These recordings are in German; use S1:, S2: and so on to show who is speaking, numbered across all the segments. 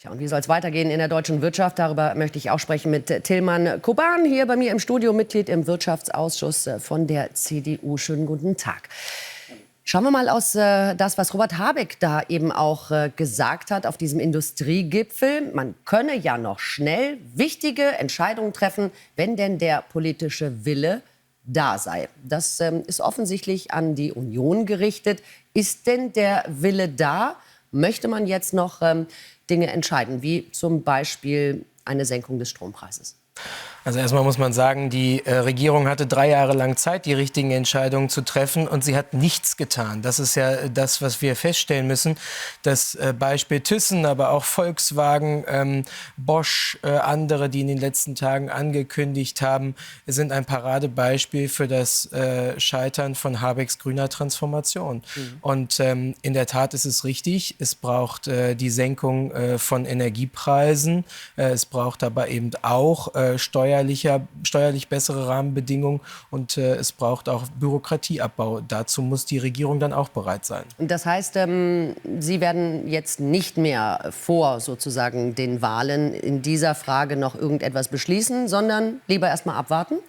S1: Tja, und wie soll es weitergehen in der deutschen Wirtschaft? Darüber möchte ich auch sprechen mit Tilman Kuban, hier bei mir im Studio, Mitglied im Wirtschaftsausschuss von der CDU. Schönen guten Tag. Schauen wir mal aus das, was Robert Habeck da eben auch gesagt hat auf diesem Industriegipfel. Man könne ja noch schnell wichtige Entscheidungen treffen, wenn denn der politische Wille da sei. Das ist offensichtlich an die Union gerichtet. Ist denn der Wille da? Möchte man jetzt noch Dinge entscheiden, wie zum Beispiel eine Senkung des Strompreises?
S2: Also erstmal muss man sagen, die Regierung hatte 3 Jahre lang Zeit, die richtigen Entscheidungen zu treffen, und sie hat nichts getan. Das ist ja das, was wir feststellen müssen. Das Beispiel Thyssen, aber auch Volkswagen, Bosch, andere, die in den letzten Tagen angekündigt haben, sind ein Paradebeispiel für das Scheitern von Habecks grüner Transformation. Und in der Tat ist es richtig, es braucht die Senkung von Energiepreisen, es braucht aber eben auch steuerlich bessere Rahmenbedingungen, und es braucht auch Bürokratieabbau. Dazu muss die Regierung dann auch bereit sein.
S1: Das heißt, Sie werden jetzt nicht mehr vor sozusagen den Wahlen in dieser Frage noch irgendetwas beschließen, sondern lieber erst mal abwarten?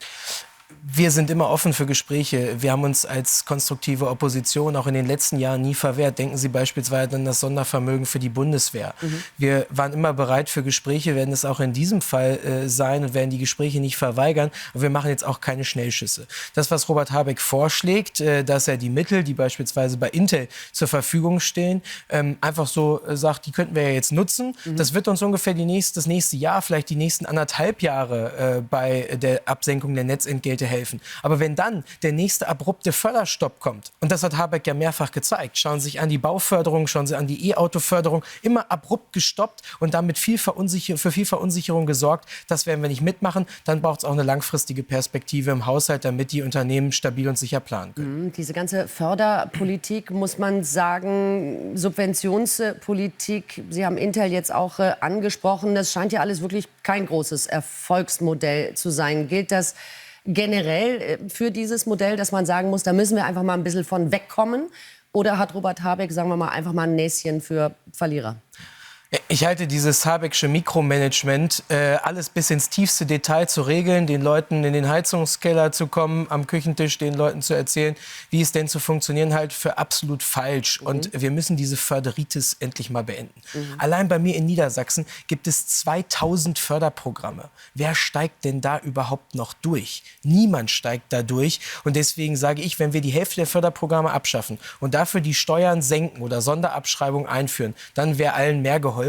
S2: Wir sind immer offen für Gespräche. Wir haben uns als konstruktive Opposition auch in den letzten Jahren nie verwehrt. Denken Sie beispielsweise an das Sondervermögen für die Bundeswehr. Wir waren immer bereit für Gespräche, werden es auch in diesem Fall sein und werden die Gespräche nicht verweigern. Und wir machen jetzt auch keine Schnellschüsse. Das, was Robert Habeck vorschlägt, dass er die Mittel, die beispielsweise bei Intel zur Verfügung stehen, einfach so sagt, die könnten wir ja jetzt nutzen. Das wird uns ungefähr das nächste Jahr, vielleicht die nächsten 1,5 Jahre bei der Absenkung der Netzentgelte helfen. Aber wenn dann der nächste abrupte Förderstopp kommt, und das hat Habeck ja mehrfach gezeigt, schauen Sie sich an die Bauförderung, schauen Sie an die E-Auto-Förderung, immer abrupt gestoppt und damit für viel Verunsicherung gesorgt. Das werden wir nicht mitmachen. Dann braucht es auch eine langfristige Perspektive im Haushalt, damit die Unternehmen stabil und sicher planen können.
S1: Diese ganze Förderpolitik, muss man sagen, Subventionspolitik, Sie haben Intel jetzt auch angesprochen, das scheint ja alles wirklich kein großes Erfolgsmodell zu sein. Gilt das generell für dieses Modell, dass man sagen muss, da müssen wir einfach mal ein bisschen von wegkommen? Oder hat Robert Habeck, sagen wir mal, einfach mal ein Näschen für Verlierer?
S2: Ich halte dieses Habecksche Mikromanagement, alles bis ins tiefste Detail zu regeln, den Leuten in den Heizungskeller zu kommen, am Küchentisch den Leuten zu erzählen, wie es denn zu funktionieren, halt für absolut falsch. Und wir müssen diese Förderitis endlich mal beenden. Allein bei mir in Niedersachsen gibt es 2000 Förderprogramme. Wer steigt denn da überhaupt noch durch? Niemand steigt da durch. Und deswegen sage ich, wenn wir die Hälfte der Förderprogramme abschaffen und dafür die Steuern senken oder Sonderabschreibungen einführen, dann wäre allen mehr geholfen.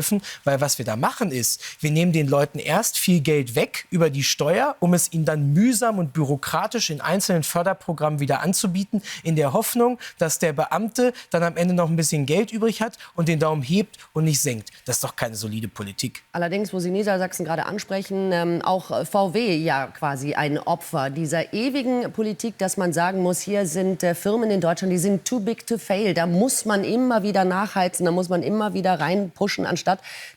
S2: Weil was wir da machen ist, wir nehmen den Leuten erst viel Geld weg über die Steuer, um es ihnen dann mühsam und bürokratisch in einzelnen Förderprogrammen wieder anzubieten, in der Hoffnung, dass der Beamte dann am Ende noch ein bisschen Geld übrig hat und den Daumen hebt und nicht senkt. Das ist doch keine solide Politik.
S1: Allerdings, wo Sie Niedersachsen gerade ansprechen, auch VW ja quasi ein Opfer dieser ewigen Politik, dass man sagen muss, hier sind Firmen in Deutschland, die sind too big to fail. Da muss man immer wieder nachheizen, da muss man immer wieder reinpushen, anstatt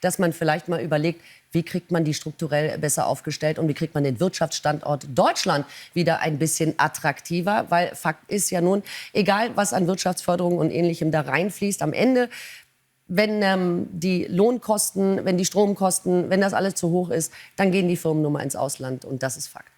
S1: dass man vielleicht mal überlegt, wie kriegt man die strukturell besser aufgestellt und wie kriegt man den Wirtschaftsstandort Deutschland wieder ein bisschen attraktiver. Weil Fakt ist ja nun, egal was an Wirtschaftsförderung und Ähnlichem da reinfließt, am Ende, wenn die Lohnkosten, wenn die Stromkosten, wenn das alles zu hoch ist, dann gehen die Firmen nun mal ins Ausland, und das ist Fakt.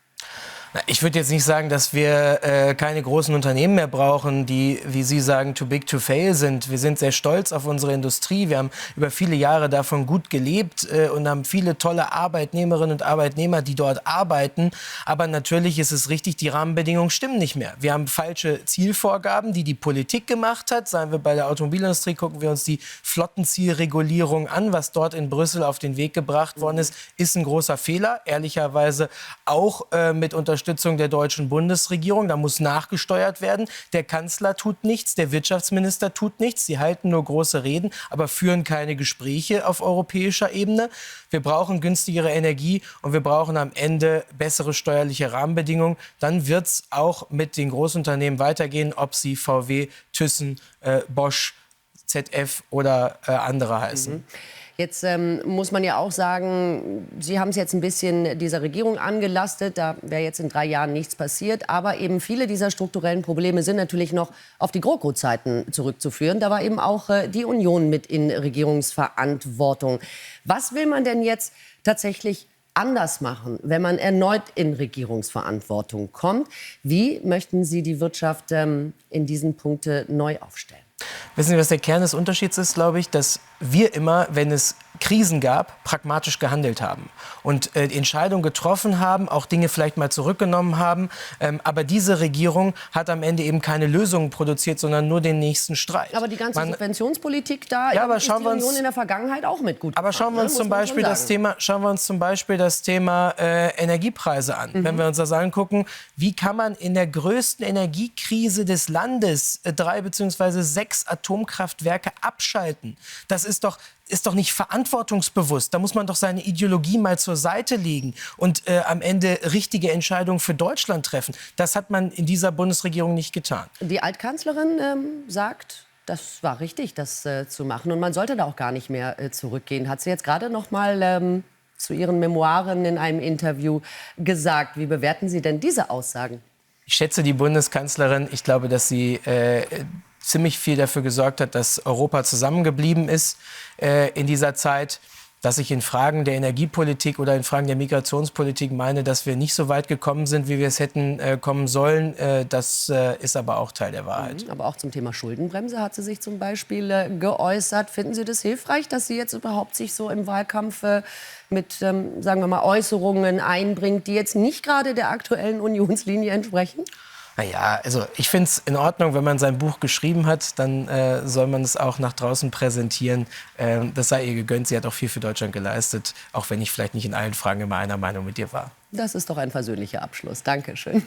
S2: Ich würde jetzt nicht sagen, dass wir keine großen Unternehmen mehr brauchen, die, wie Sie sagen, too big to fail sind. Wir sind sehr stolz auf unsere Industrie. Wir haben über viele Jahre davon gut gelebt und haben viele tolle Arbeitnehmerinnen und Arbeitnehmer, die dort arbeiten. Aber natürlich ist es richtig, die Rahmenbedingungen stimmen nicht mehr. Wir haben falsche Zielvorgaben, die die Politik gemacht hat. Seien wir bei der Automobilindustrie, gucken wir uns die Flottenzielregulierung an. Was dort in Brüssel auf den Weg gebracht worden ist ein großer Fehler. Ehrlicherweise auch mit Unterstützung der deutschen Bundesregierung. Da muss nachgesteuert werden. Der Kanzler tut nichts, der Wirtschaftsminister tut nichts. Sie halten nur große Reden, aber führen keine Gespräche auf europäischer Ebene. Wir brauchen günstigere Energie und wir brauchen am Ende bessere steuerliche Rahmenbedingungen. Dann wird es auch mit den Großunternehmen weitergehen, ob sie VW, Thyssen, Bosch, ZF oder andere heißen.
S1: Jetzt muss man ja auch sagen, Sie haben es jetzt ein bisschen dieser Regierung angelastet. Da wäre jetzt in 3 Jahren nichts passiert. Aber eben viele dieser strukturellen Probleme sind natürlich noch auf die GroKo-Zeiten zurückzuführen. Da war eben auch die Union mit in Regierungsverantwortung. Was will man denn jetzt tatsächlich anders machen, wenn man erneut in Regierungsverantwortung kommt? Wie möchten Sie die Wirtschaft in diesen Punkten neu aufstellen?
S2: Wissen Sie, was der Kern des Unterschieds ist, glaube ich? Dass wir immer, wenn es Krisen gab, pragmatisch gehandelt haben und Entscheidungen getroffen haben, auch Dinge vielleicht mal zurückgenommen haben. Aber diese Regierung hat am Ende eben keine Lösungen produziert, sondern nur den nächsten Streit.
S1: Aber die ganze Subventionspolitik da
S2: aber
S1: ist die Union in der Vergangenheit auch mit gut gefahren.
S2: Aber schauen wir uns zum Beispiel das Thema Energiepreise an. Wenn wir uns das angucken, wie kann man in der größten Energiekrise des Landes 3 bzw. 6 Atomkraftwerke abschalten? Das ist doch nicht verantwortungsbewusst. Da muss man doch seine Ideologie mal zur Seite legen und am Ende richtige Entscheidungen für Deutschland treffen. Das hat man in dieser Bundesregierung nicht getan.
S1: Die Altkanzlerin sagt, das war richtig, das zu machen. Und man sollte da auch gar nicht mehr zurückgehen. Hat sie jetzt gerade noch mal zu ihren Memoiren in einem Interview gesagt. Wie bewerten Sie denn diese Aussagen?
S2: Ich schätze die Bundeskanzlerin. Ich glaube, dass sie ziemlich viel dafür gesorgt hat, dass Europa zusammengeblieben ist in dieser Zeit. Dass ich in Fragen der Energiepolitik oder in Fragen der Migrationspolitik meine, dass wir nicht so weit gekommen sind, wie wir es hätten kommen sollen, das ist aber auch Teil der Wahrheit.
S1: Aber auch zum Thema Schuldenbremse hat sie sich zum Beispiel geäußert. Finden Sie das hilfreich, dass sie jetzt überhaupt sich so im Wahlkampf mit, sagen wir mal, Äußerungen einbringt, die jetzt nicht gerade der aktuellen Unionslinie entsprechen?
S2: Naja, also ich finde es in Ordnung, wenn man sein Buch geschrieben hat, dann soll man es auch nach draußen präsentieren. Das sei ihr gegönnt. Sie hat auch viel für Deutschland geleistet, auch wenn ich vielleicht nicht in allen Fragen immer einer Meinung mit ihr war.
S1: Das ist doch ein versöhnlicher Abschluss. Dankeschön.